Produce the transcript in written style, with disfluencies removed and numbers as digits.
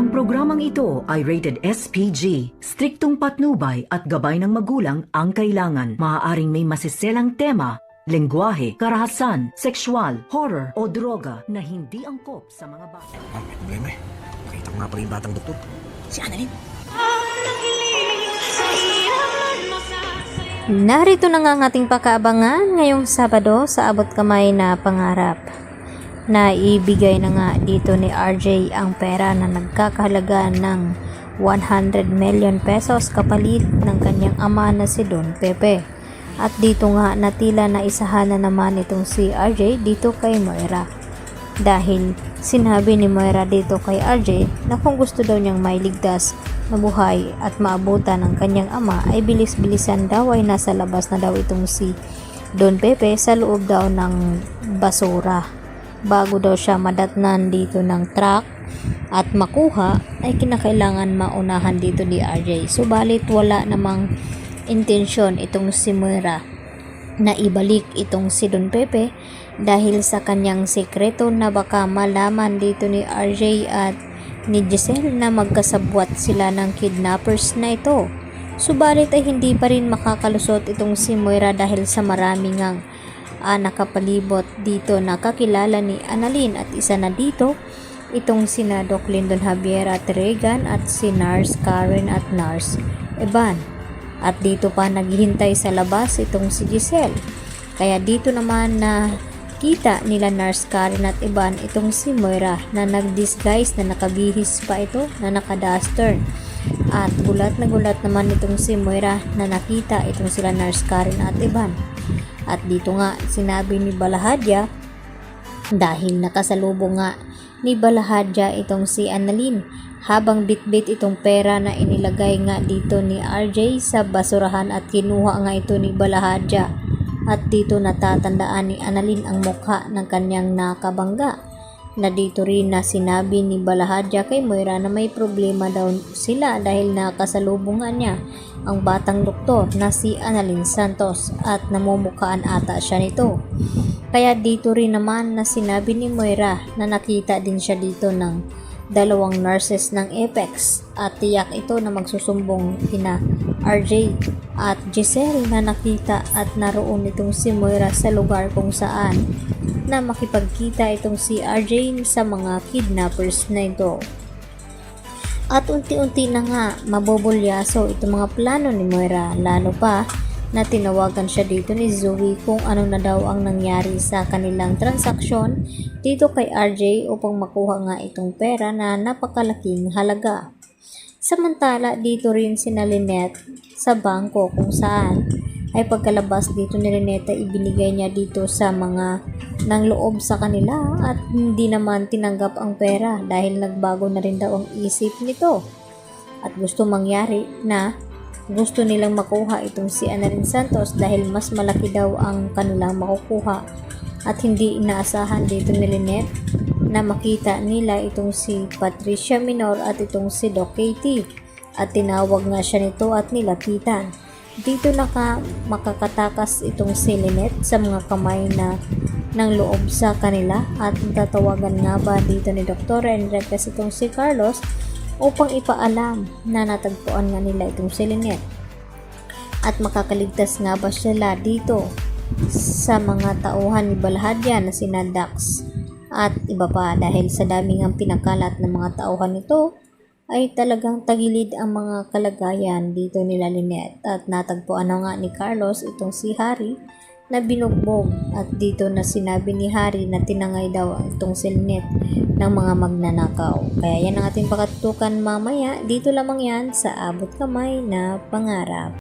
Ang programang ito ay rated SPG. Striktong patnubay at gabay ng magulang ang kailangan. Maaaring may masiselang tema, lengguwahe, karahasan, sexual, horror o droga na hindi angkop sa mga bata. May problema eh. Nakita ko nga pala yung batang doktor. Si Annalyn. Narito na nga ang ating pakaabangan ngayong Sabado sa Abot Kamay na Pangarap. Naibigay na nga dito ni RJ ang pera na nagkakahalaga ng 100 million pesos kapalit ng kanyang ama na si Don Pepe. At dito nga natila na isahan na naman itong si RJ dito kay Moira. Dahil sinabi ni Moira dito kay RJ na kung gusto daw niyang mailigtas na buhay at maabutan ng kanyang ama ay bilis-bilisan daw ay nasa labas na daw itong si Don Pepe sa loob daw ng basura. Bago daw siya madatnan dito ng truck at makuha ay kinakailangan maunahan dito ni RJ. Subalit wala namang intensyon itong si Moira na ibalik itong si Don Pepe dahil sa kanyang sekreto na baka malaman dito ni RJ at ni Giselle na magkasabwat sila ng kidnappers na ito. Subalit ay hindi pa rin makakalusot itong si Moira dahil sa maraming ngang nakapalibot dito na kakilala ni Annalyn at isa na dito itong sina Doc Lyndon Javier at Regan at si Nurse Karen at Nurse Evan. At dito pa naghihintay sa labas itong si Giselle. Kaya dito naman na kita nila Nurse Karen at Evan itong si Moira na nag-disguise na nakabihis pa ito na naka-duster. At gulat na gulat naman itong si Moira na nakita itong sila Nurse Karen at Evan. At dito nga sinabi ni Balahadja dahil nakasalubong nga ni Balahadja itong si Annalyn habang bitbit itong pera na inilagay nga dito ni RJ sa basurahan at kinuha nga ito ni Balahadja. At dito natatandaan ni Annalyn ang mukha ng kanyang nakabangga na dito rin na sinabi ni Balahadja kay Moira na may problema daw sila dahil nakasalubong nga niya ang batang doktor na si Annalyn Santos at namumukhaan ata siya nito. Kaya dito rin naman na sinabi ni Moira na nakita din siya dito ng dalawang nurses ng Apex at tiyak ito na magsusumbong kina RJ at Giselle na nakita at naroon itong si Moira sa lugar kung saan na makipagkita itong si RJ sa mga kidnappers na ito. At unti-unti na nga mabobulyaso itong mga plano ni Moira, lalo pa na tinawagan siya dito ni Zoe kung ano na daw ang nangyari sa kanilang transaksyon dito kay RJ upang makuha nga itong pera na napakalaking halaga. Samantala dito rin si Lynette sa bangko kung saan ay pagkalabas dito ni Lynette ibinigay niya dito sa mga nang loob sa kanila at hindi naman tinanggap ang pera dahil nagbago na rin daw ang isip nito at gusto mangyari na gusto nilang makuha itong si Annalyn Santos dahil mas malaki daw ang kanilang makukuha at hindi inaasahan dito ni Lynette na makita nila itong si Patricia Minor at itong si Doc Katie at tinawag nga siya nito at nilapitan. Dito makakatakas itong si Lynette sa mga kamay na ng loob sa kanila at tatawagan nga ba dito ni Dr. Enriquez itong si Carlos upang ipaalam na natagpuan nga nila itong si Lynette at makakaligtas nga ba sila dito sa mga tauhan ni Balahadja na sina Dax at iba pa dahil sa daming ang pinakalat ng mga tauhan nito ay talagang tagilid ang mga kalagayan dito nila Lynette at natagpuan na nga ni Carlos itong si Harry na binugbog at dito na sinabi ni Harry na tinangay daw itong si Lynette ng mga magnanakaw. Kaya yan ang ating pakatutukan mamaya. Dito lamang yan sa Abot Kamay na Pangarap.